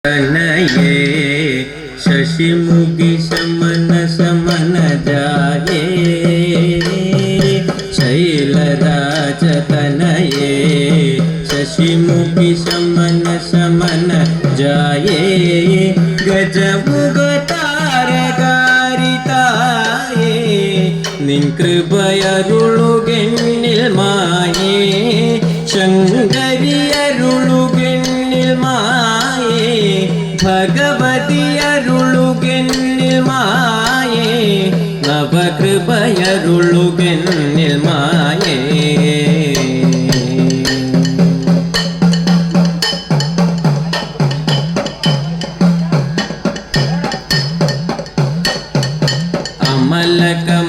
तनये शशिमुखी शमन समन जाये शैलराज तनये शशिमुखी शमन समन जाये गजमुख तारकारिताये निन कृपयरुळुगेन्निल माये शंकरियरुळुगेन्निल माये ഭഗവതിയരുളുകെന്നിൽ മായേ നവകൃപയരുളുകെന്നിൽ മായേ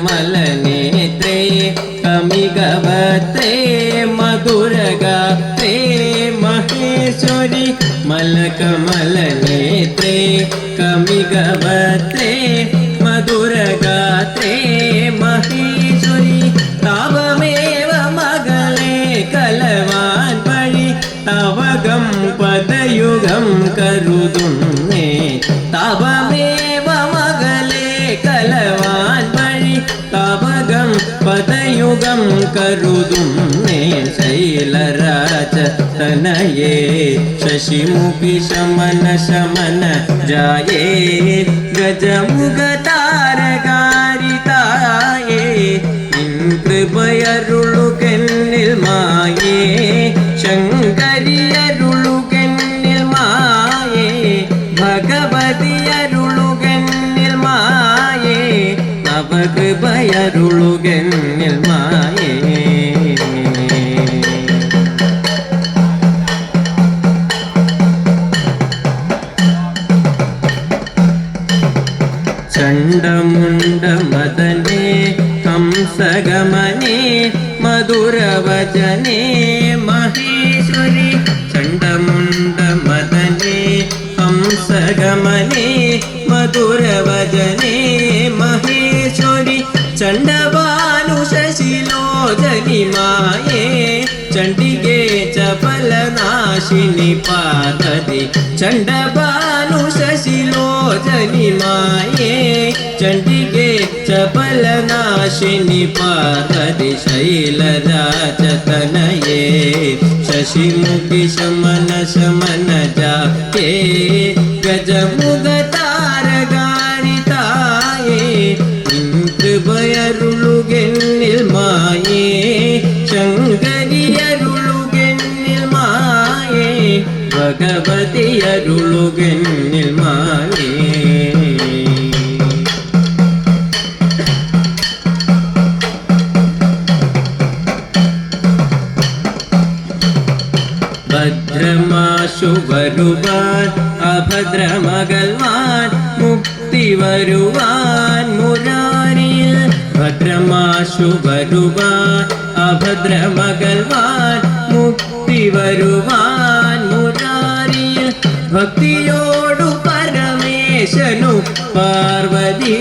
അമലകമലനേത്രേ കമികവത്രേ മധുരഗാത്രേ മഹേശ്വരി മലകമലനേത്രേ കമികവത്രേ മധുരഗാത്രേ മഹേശ്വരി താവമേവ മകളെ കലവാൻ വഴി തവകം പദയുഗം കരുതുന്നേ താവമേവ മകളെ കലവാൻ വഴി തവകം പദയുഗം കരുതുന്നേ ശൈലരാജ तनये शशिमुखी शमन शमन जाये गजमुख तारकारिताये निन कृपयरुളുകെന്നിൽ മായേ ശങ്കരിയരുളുകെന്നിൽ മായേ ഭഗവതിയരുളുകെന്നിൽ മായേ നവകൃപയരുളുകെന്നിൽ മായേ ചണ്ഡമുണ്ഡ മദനേ ഹംസഗമനേ മധുരവചനേ മഹേശ്വരി ചണ്ഡമുണ്ഡ മദനേ ഹംസഗമനേ മധുരവചനേ മഹേശ്വരി ചണ്ഡഭാനുശശിലോചനി മായേ ചണ്ഡികേ ചപലനാശിനി പാർവതി ചണ്ഡഭാനുശശിലോചനി മായേ ചണ്ഡികേ ചപലനാശിനി പാർവതി ശൈലരാജ തനയേ ശശിമുഖി ശമന ശമന ജായേ ഗജമുഖ താരകാരിതായേ നിൻ കൃപയരുളുകെന്നിൽ മായേ ശങ്കരിയരുളുകെന്നിൽ മായേ ഭഗവതിയരുളുകെന്നിൽ മായേ ഭദ്രമാശു വരുവാൻ അഭദ്രമകൽവാൻ മുക്തി വരുവാൻ മുരാരിയിൽ ഭദ്രമാശു വരുവാൻ അഭദ്രമകൽവാൻ മുക്തി വരുവാൻ മുരാരിയിൽ ഭക്തിയോടു പരമേശനു പാർവതി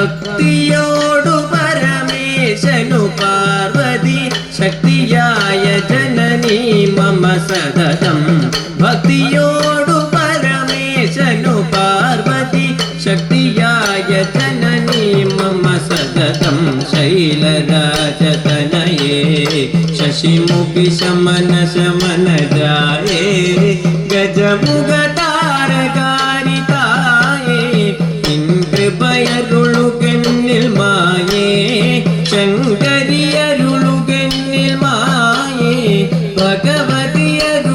ഭക്തിയോടു പരമേശനു പാർവതി ശക്തിയായ ജനനീ മമ സതതം ഭക്തിയോടു പരമേശനു പാർവതി ശക്തിയായ ജനനീ മമ സതതം ശൈലരാജ തനയേ ശശിമുഖി ശമന ശമന ജായേ ഗജമുഖ താരകാരിതായേ നിൻ കൃപയരുളുകെന്നിൽ മായേ ശങ്കരിയരുളുകെന്നിൽ മായേ ഭഗവതിയരുളുകെന്നിൽ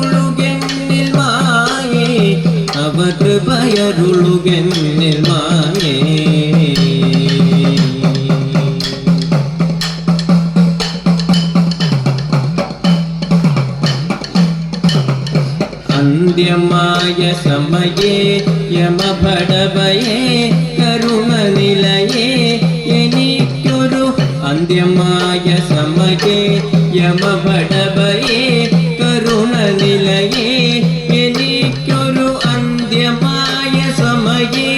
മായേ അവകൃപയരുളുകെന്നിൽ മായേ അന്ത്യമായ സമയേ യമഭടവയേ കരുണനിലയേ എനിക്കൊരു അന്ത്യമായ സമയേ യമഭടവയേ കരുണനിലയേ എനിക്കൊരു അന്ത്യമായ സമയേ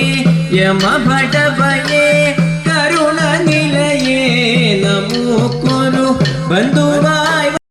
യമഭടവയേ കരുണനിലയേ നമോ ബന്ധുവാ